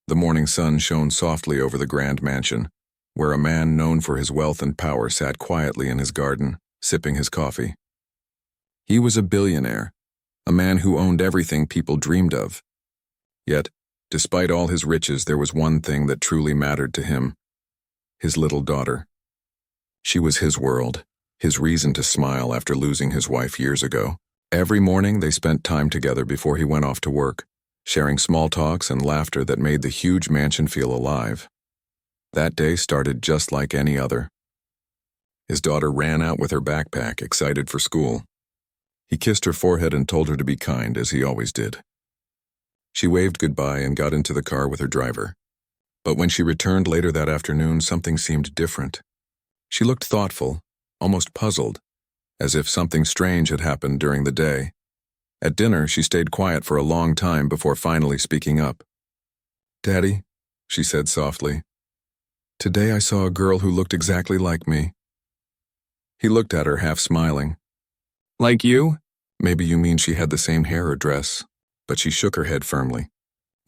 The morning sun shone softly over the grand mansion, where a man known for his wealth and power sat quietly in his garden, sipping his coffee. He was a billionaire, a man who owned everything people dreamed of. Yet, despite all his riches, there was one thing that truly mattered to him: his little daughter. She was his world, his reason to smile after losing his wife years ago. Every morning they spent time together before he went off to work, sharing small talks and laughter that made the huge mansion feel alive. That day started just like any other. His daughter ran out with her backpack, excited for school. He kissed her forehead and told her to be kind, as he always did. She waved goodbye and got into the car with her driver. But when she returned later that afternoon, something seemed different. She looked thoughtful, almost puzzled, as if something strange had happened during the day. At dinner, she stayed quiet for a long time before finally speaking up. "Daddy," she said softly, "today I saw a girl who looked exactly like me." He looked at her, half smiling. "Like you?" "Maybe you mean she had the same hair or dress." But she shook her head firmly.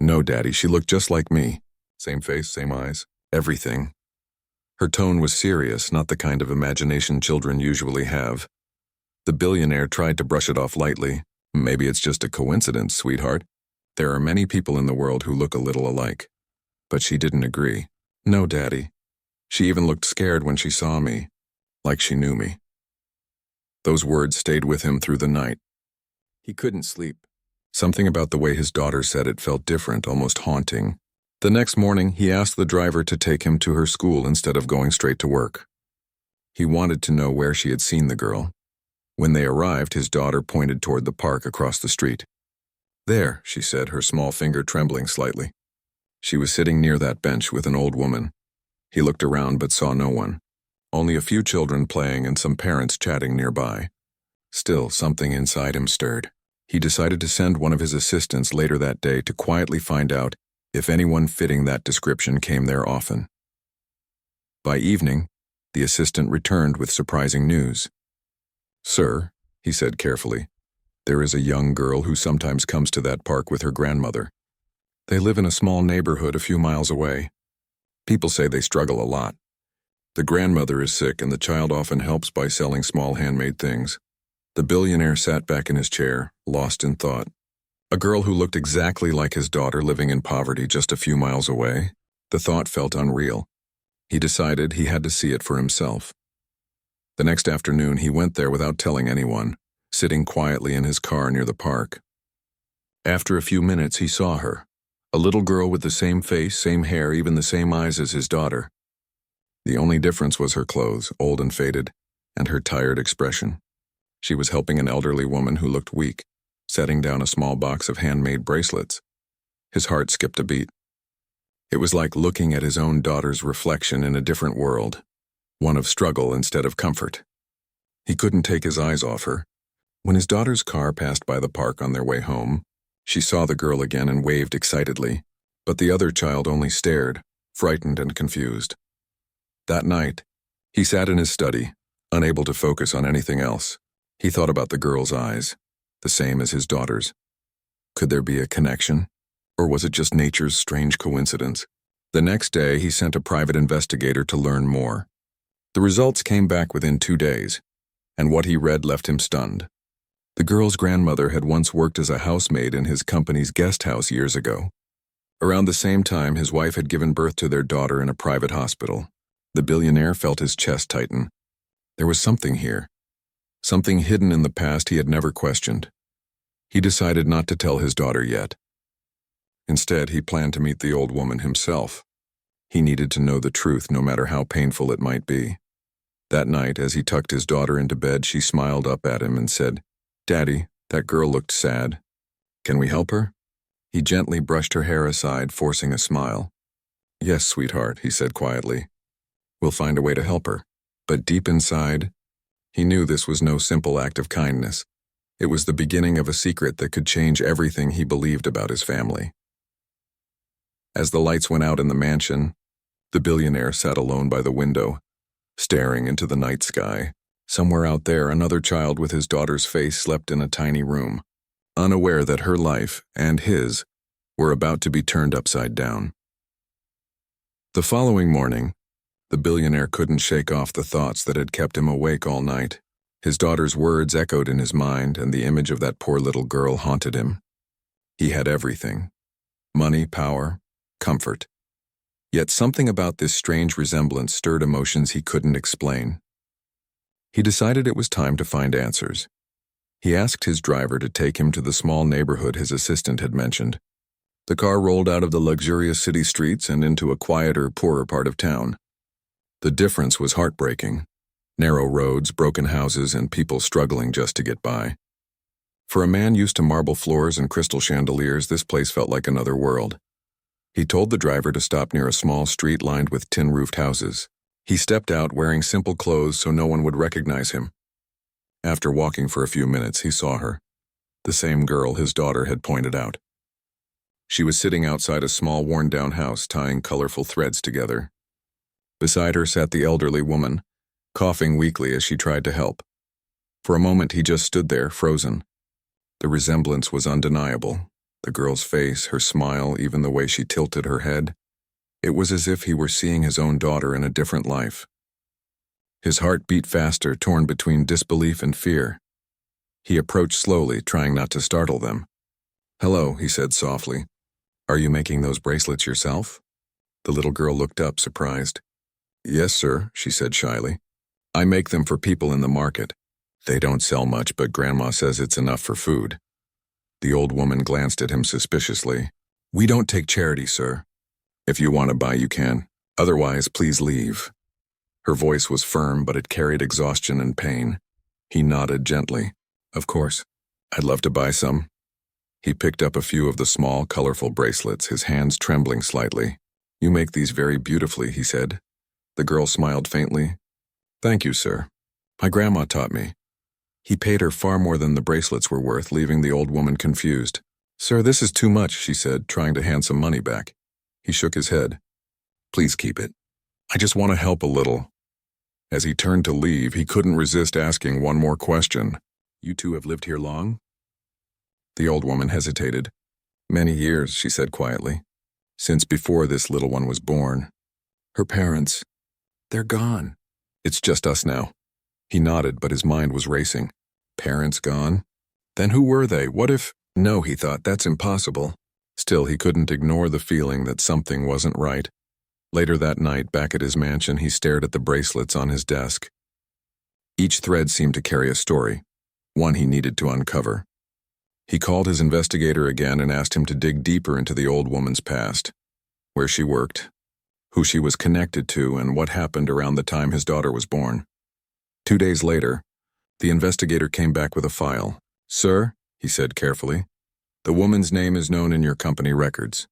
"No, Daddy, she looked just like me. Same face, same eyes, everything." Her tone was serious, not the kind of imagination children usually have. The billionaire tried to brush it off lightly. "Maybe it's just a coincidence, sweetheart. There are many people in the world who look a little alike." But she didn't agree. "No, Daddy." She even looked scared when she saw me, like she knew me. Those words stayed with him through the night. He couldn't sleep. Something about the way his daughter said it felt different, almost haunting. The next morning, he asked the driver to take him to her school instead of going straight to work. He wanted to know where she had seen the girl. When they arrived, his daughter pointed toward the park across the street. "There," she said, her small finger trembling slightly. She was sitting near that bench with an old woman. He looked around but saw no one. Only a few children playing and some parents chatting nearby. Still, something inside him stirred. He decided to send one of his assistants later that day to quietly find out if anyone fitting that description came there often. By evening, the assistant returned with surprising news. "Sir," he said carefully, "there is a young girl who sometimes comes to that park with her grandmother. They live in a small neighborhood a few miles away. People say they struggle a lot. The grandmother is sick and the child often helps by selling small handmade things." The billionaire sat back in his chair, lost in thought. A girl who looked exactly like his daughter living in poverty just a few miles away? The thought felt unreal. He decided he had to see it for himself. The next afternoon, he went there without telling anyone, sitting quietly in his car near the park. After a few minutes, he saw her, a little girl with the same face, same hair, even the same eyes as his daughter. The only difference was her clothes, old and faded, and her tired expression. She was helping an elderly woman who looked weak, setting down a small box of handmade bracelets. His heart skipped a beat. It was like looking at his own daughter's reflection in a different world, one of struggle instead of comfort. He couldn't take his eyes off her. When his daughter's car passed by the park on their way home, she saw the girl again and waved excitedly, but the other child only stared, frightened and confused. That night, he sat in his study, unable to focus on anything else. He thought about the girl's eyes, the same as his daughter's. Could there be a connection? Or was it just nature's strange coincidence? The next day, he sent a private investigator to learn more. The results came back within 2 days, and what he read left him stunned. The girl's grandmother had once worked as a housemaid in his company's guest house years ago. Around the same time, his wife had given birth to their daughter in a private hospital. The billionaire felt his chest tighten. There was something here. Something hidden in the past he had never questioned. He decided not to tell his daughter yet. Instead, he planned to meet the old woman himself. He needed to know the truth, no matter how painful it might be. That night, as he tucked his daughter into bed, she smiled up at him and said, "Daddy, that girl looked sad. Can we help her?" He gently brushed her hair aside, forcing a smile. "Yes, sweetheart," he said quietly. "We'll find a way to help her." But deep inside, he knew this was no simple act of kindness. It was the beginning of a secret that could change everything he believed about his family. As the lights went out in the mansion, the billionaire sat alone by the window, staring into the night sky. Somewhere out there, another child with his daughter's face slept in a tiny room, unaware that her life and his were about to be turned upside down. The following morning, the billionaire couldn't shake off the thoughts that had kept him awake all night. His daughter's words echoed in his mind, and the image of that poor little girl haunted him. He had everything: money, power, comfort. Yet something about this strange resemblance stirred emotions he couldn't explain. He decided it was time to find answers. He asked his driver to take him to the small neighborhood his assistant had mentioned. The car rolled out of the luxurious city streets and into a quieter, poorer part of town. The difference was heartbreaking. Narrow roads, broken houses, and people struggling just to get by. For a man used to marble floors and crystal chandeliers, this place felt like another world. He told the driver to stop near a small street lined with tin-roofed houses. He stepped out wearing simple clothes so no one would recognize him. After walking for a few minutes, he saw her. The same girl his daughter had pointed out. She was sitting outside a small worn-down house, tying colorful threads together. Beside her sat the elderly woman, coughing weakly as she tried to help. For a moment he just stood there, frozen. The resemblance was undeniable. The girl's face, her smile, even the way she tilted her head. It was as if he were seeing his own daughter in a different life. His heart beat faster, torn between disbelief and fear. He approached slowly, trying not to startle them. "Hello," he said softly. "Are you making those bracelets yourself?" The little girl looked up, surprised. "Yes, sir," she said shyly. "I make them for people in the market. They don't sell much, but Grandma says it's enough for food." The old woman glanced at him suspiciously. "We don't take charity, sir. If you want to buy, you can. Otherwise, please leave." Her voice was firm, but it carried exhaustion and pain. He nodded gently. "Of course. I'd love to buy some." He picked up a few of the small, colorful bracelets, his hands trembling slightly. "You make these very beautifully," he said. The girl smiled faintly. "Thank you, sir. My grandma taught me." He paid her far more than the bracelets were worth, leaving the old woman confused. "Sir, this is too much," she said, trying to hand some money back. He shook his head. "Please keep it. I just want to help a little." As he turned to leave, he couldn't resist asking one more question. "You two have lived here long?" The old woman hesitated. "Many years," she said quietly. "Since before this little one was born. Her parents, they're gone. It's just us now." He nodded, but his mind was racing. Parents gone? Then who were they? What if— No, he thought, that's impossible. Still, he couldn't ignore the feeling that something wasn't right. Later that night, back at his mansion, he stared at the bracelets on his desk. Each thread seemed to carry a story, one he needed to uncover. He called his investigator again and asked him to dig deeper into the old woman's past, where she worked, who she was connected to, and what happened around the time his daughter was born. 2 days later, the investigator came back with a file. "Sir," he said carefully, "the woman's name is known in your company records.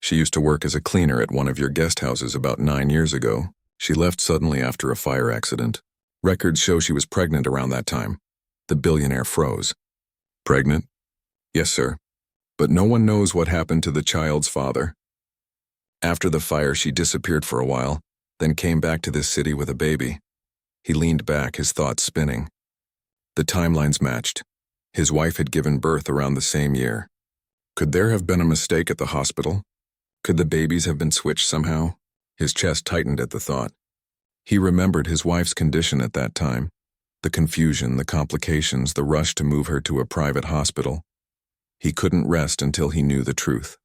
She used to work as a cleaner at one of your guest houses about 9 years ago. She left suddenly after a fire accident. Records show she was pregnant around that time." The billionaire froze. "Pregnant?" "Yes, sir. But no one knows what happened to the child's father. After the fire, she disappeared for a while, then came back to this city with a baby." He leaned back, his thoughts spinning. The timelines matched. His wife had given birth around the same year. Could there have been a mistake at the hospital? Could the babies have been switched somehow? His chest tightened at the thought. He remembered his wife's condition at that time. The confusion, the complications, the rush to move her to a private hospital. He couldn't rest until he knew the truth.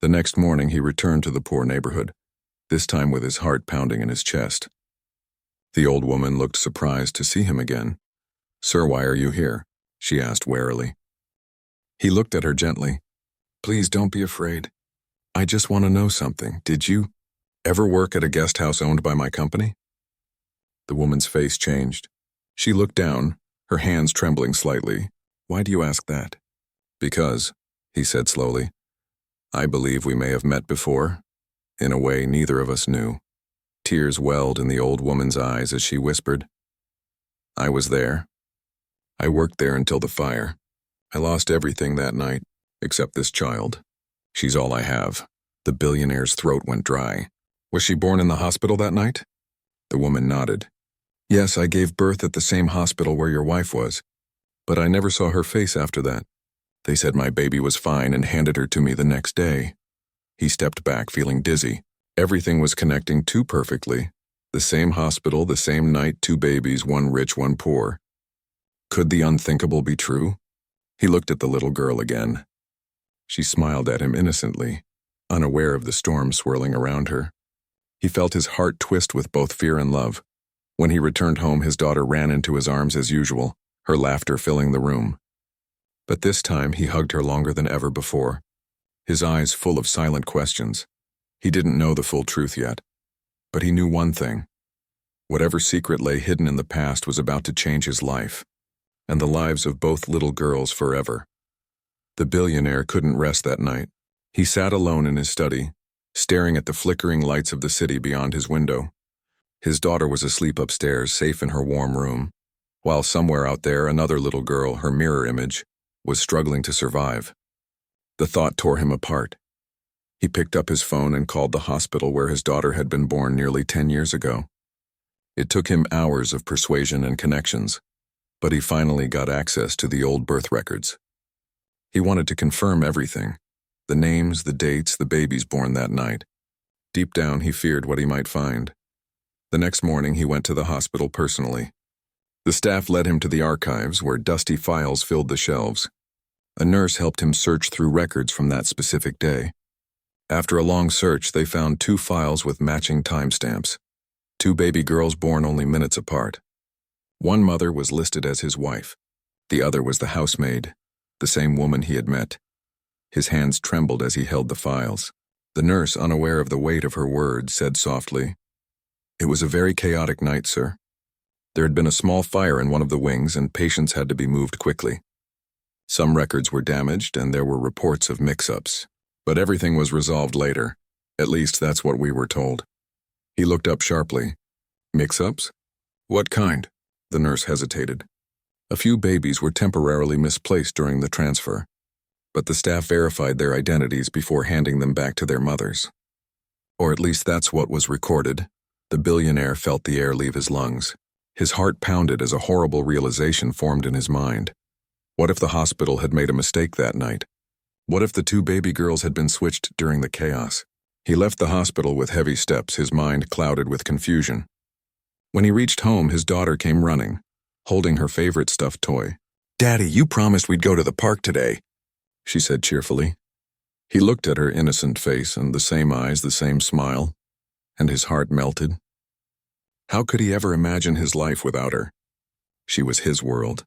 The next morning he returned to the poor neighborhood, this time with his heart pounding in his chest. The old woman looked surprised to see him again. "Sir, why are you here?" she asked warily. He looked at her gently. "Please don't be afraid. I just want to know something. Did you ever work at a guest house owned by my company?" The woman's face changed. She looked down, her hands trembling slightly. "Why do you ask that?" "Because," he said slowly, "I believe we may have met before, in a way neither of us knew." Tears welled in the old woman's eyes as she whispered, "I was there. I worked there until the fire. I lost everything that night, except this child. She's all I have." The billionaire's throat went dry. "Was she born in the hospital that night?" The woman nodded. "Yes, I gave birth at the same hospital where your wife was, but I never saw her face after that. They said my baby was fine and handed her to me the next day." He stepped back, feeling dizzy. Everything was connecting too perfectly. The same hospital, the same night, two babies, one rich, one poor. Could the unthinkable be true? He looked at the little girl again. She smiled at him innocently, unaware of the storm swirling around her. He felt his heart twist with both fear and love. When he returned home, his daughter ran into his arms as usual, her laughter filling the room. But this time, he hugged her longer than ever before, his eyes full of silent questions. He didn't know the full truth yet, but he knew one thing. Whatever secret lay hidden in the past was about to change his life, and the lives of both little girls forever. The billionaire couldn't rest that night. He sat alone in his study, staring at the flickering lights of the city beyond his window. His daughter was asleep upstairs, safe in her warm room, while somewhere out there another little girl, her mirror image, was struggling to survive. The thought tore him apart. He picked up his phone and called the hospital where his daughter had been born nearly 10 years ago. It took him hours of persuasion and connections, but he finally got access to the old birth records. He wanted to confirm everything, the names, the dates, the babies born that night. Deep down, he feared what he might find. The next morning, he went to the hospital personally. The staff led him to the archives, where dusty files filled the shelves. A nurse helped him search through records from that specific day. After a long search, they found 2 files with matching timestamps. 2 baby girls born only minutes apart. One mother was listed as his wife. The other was the housemaid, the same woman he had met. His hands trembled as he held the files. The nurse, unaware of the weight of her words, said softly, "It was a very chaotic night, sir. There had been a small fire in one of the wings and patients had to be moved quickly. Some records were damaged and there were reports of mix-ups. But everything was resolved later. At least that's what we were told." He looked up sharply. "Mix-ups? What kind?" The nurse hesitated. "A few babies were temporarily misplaced during the transfer, but the staff verified their identities before handing them back to their mothers. Or at least that's what was recorded." The billionaire felt the air leave his lungs. His heart pounded as a horrible realization formed in his mind. What if the hospital had made a mistake that night? What if the 2 baby girls had been switched during the chaos? He left the hospital with heavy steps, his mind clouded with confusion. When he reached home, his daughter came running, holding her favorite stuffed toy. "Daddy, you promised we'd go to the park today," she said cheerfully. He looked at her innocent face and the same eyes, the same smile, and his heart melted. How could he ever imagine his life without her? She was his world.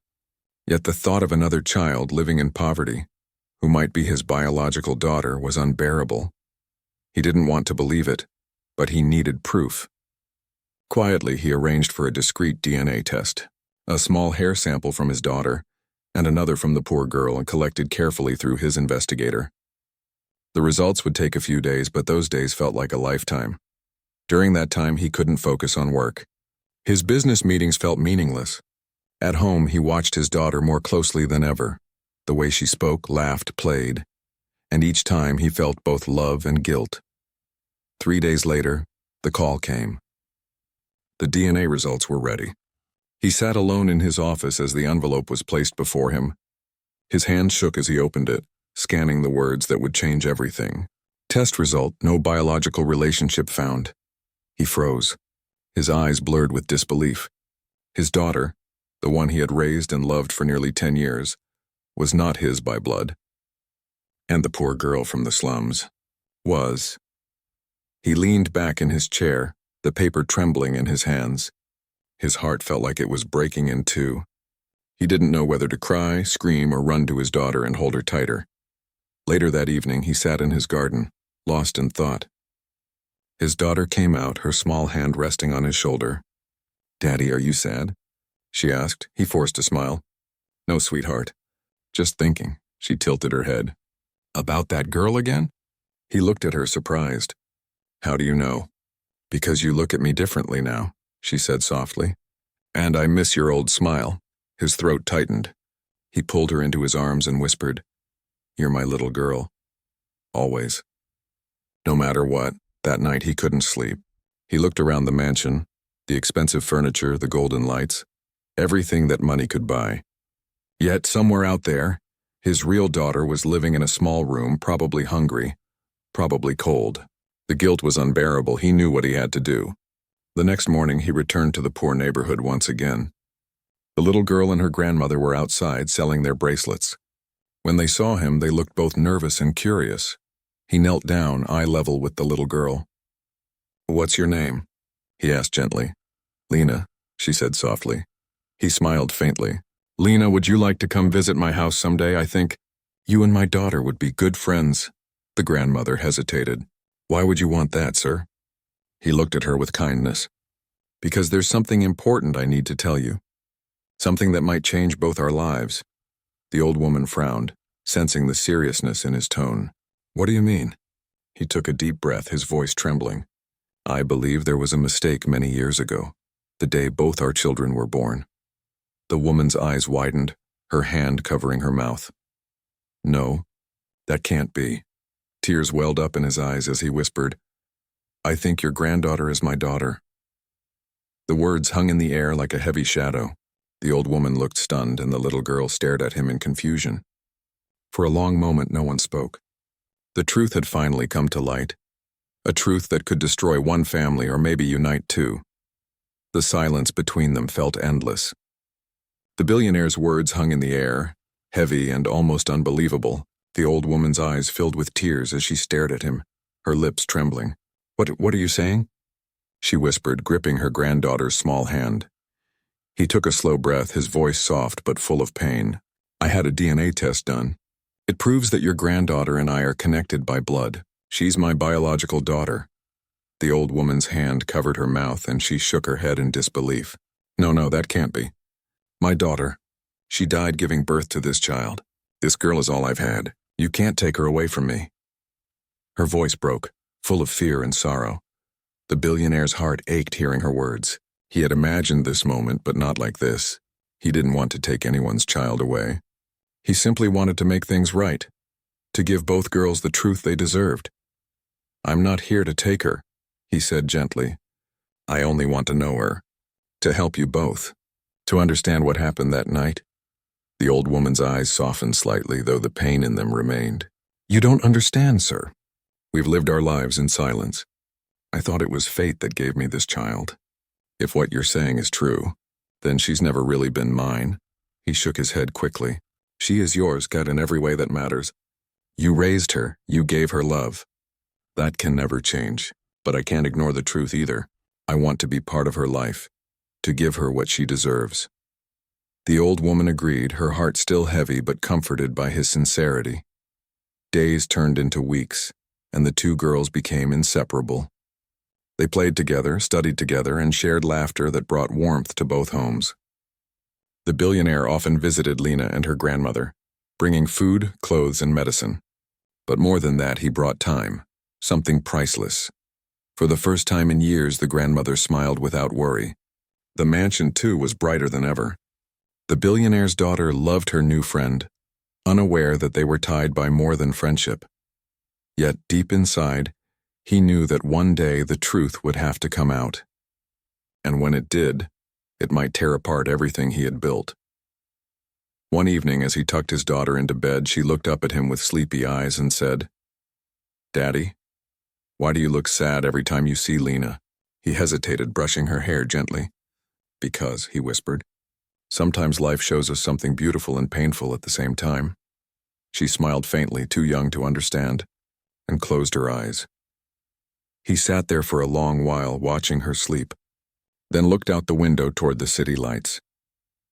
Yet the thought of another child living in poverty, who might be his biological daughter, was unbearable. He didn't want to believe it, but he needed proof. Quietly, he arranged for a discreet DNA test, a small hair sample from his daughter, and another from the poor girl, and collected carefully through his investigator. The results would take a few days, but those days felt like a lifetime. During that time, he couldn't focus on work. His business meetings felt meaningless. At home, he watched his daughter more closely than ever. The way she spoke, laughed, played, and each time he felt both love and guilt. 3 days later, the call came. The DNA results were ready. He sat alone in his office as the envelope was placed before him. His hand shook as he opened it, scanning the words that would change everything. Test result, no biological relationship found. He froze, his eyes blurred with disbelief. His daughter, the one he had raised and loved for nearly 10 years, was not his by blood. And the poor girl from the slums was. He leaned back in his chair, the paper trembling in his hands. His heart felt like it was breaking in 2. He didn't know whether to cry, scream, or run to his daughter and hold her tighter. Later that evening, he sat in his garden, lost in thought. His daughter came out, her small hand resting on his shoulder. "Daddy, are you sad?" she asked. He forced a smile. "No, sweetheart. Just thinking." She tilted her head. "About that girl again?" He looked at her, surprised. "How do you know?" "Because you look at me differently now," she said softly. "And I miss your old smile." His throat tightened. He pulled her into his arms and whispered, "You're my little girl. Always." No matter what, that night he couldn't sleep. He looked around the mansion, the expensive furniture, the golden lights, everything that money could buy. Yet somewhere out there, his real daughter was living in a small room, probably hungry, probably cold. The guilt was unbearable. He knew what he had to do. The next morning, he returned to the poor neighborhood once again. The little girl and her grandmother were outside selling their bracelets. When they saw him, they looked both nervous and curious. He knelt down, eye level with the little girl. "What's your name?" he asked gently. "Lena," she said softly. He smiled faintly. "Lena, would you like to come visit my house someday? I think you and my daughter would be good friends." The grandmother hesitated. "Why would you want that, sir?" He looked at her with kindness. "Because there's something important I need to tell you. Something that might change both our lives." The old woman frowned, sensing the seriousness in his tone. "What do you mean?" He took a deep breath, his voice trembling. "I believe there was a mistake many years ago, the day both our children were born." The woman's eyes widened, her hand covering her mouth. "No, that can't be." Tears welled up in his eyes as he whispered, "I think your granddaughter is my daughter." The words hung in the air like a heavy shadow. The old woman looked stunned, and the little girl stared at him in confusion. For a long moment, no one spoke. The truth had finally come to light. A truth that could destroy one family or maybe unite two. The silence between them felt endless. The billionaire's words hung in the air, heavy and almost unbelievable. The old woman's eyes filled with tears as she stared at him, her lips trembling. What are you saying?" she whispered, gripping her granddaughter's small hand. He took a slow breath, his voice soft but full of pain. "I had a DNA test done. It proves that your granddaughter and I are connected by blood. She's my biological daughter." The old woman's hand covered her mouth and she shook her head in disbelief. No, that can't be. "My daughter. She died giving birth to this child. This girl is all I've had. You can't take her away from me." Her voice broke, full of fear and sorrow. The billionaire's heart ached hearing her words. He had imagined this moment, but not like this. He didn't want to take anyone's child away. He simply wanted to make things right, to give both girls the truth they deserved. "I'm not here to take her," he said gently. "I only want to know her, to help you both, to understand what happened that night." The old woman's eyes softened slightly, though the pain in them remained. "You don't understand, sir. We've lived our lives in silence. I thought it was fate that gave me this child. If what you're saying is true, then she's never really been mine." He shook his head quickly. "She is yours, Kat, in every way that matters. You raised her, you gave her love. That can never change, but I can't ignore the truth either. I want to be part of her life, to give her what she deserves." The old woman agreed, her heart still heavy but comforted by his sincerity. Days turned into weeks, and the two girls became inseparable. They played together, studied together, and shared laughter that brought warmth to both homes. The billionaire often visited Lena and her grandmother, bringing food, clothes, and medicine. But more than that, he brought time, something priceless. For the first time in years, the grandmother smiled without worry. The mansion, too, was brighter than ever. The billionaire's daughter loved her new friend, unaware that they were tied by more than friendship. Yet, deep inside, he knew that one day the truth would have to come out. And when it did, it might tear apart everything he had built. One evening, as he tucked his daughter into bed, she looked up at him with sleepy eyes and said, "Daddy, why do you look sad every time you see Lena?" He hesitated, brushing her hair gently. "Because," he whispered, "sometimes life shows us something beautiful and painful at the same time." She smiled faintly, too young to understand, and closed her eyes. He sat there for a long while, watching her sleep, then looked out the window toward the city lights.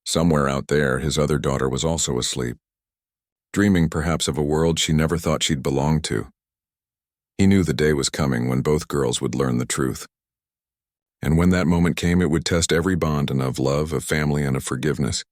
Somewhere out there, his other daughter was also asleep, dreaming perhaps of a world she never thought she'd belong to. He knew the day was coming when both girls would learn the truth. And when that moment came, it would test every bond of love, of family, and of forgiveness.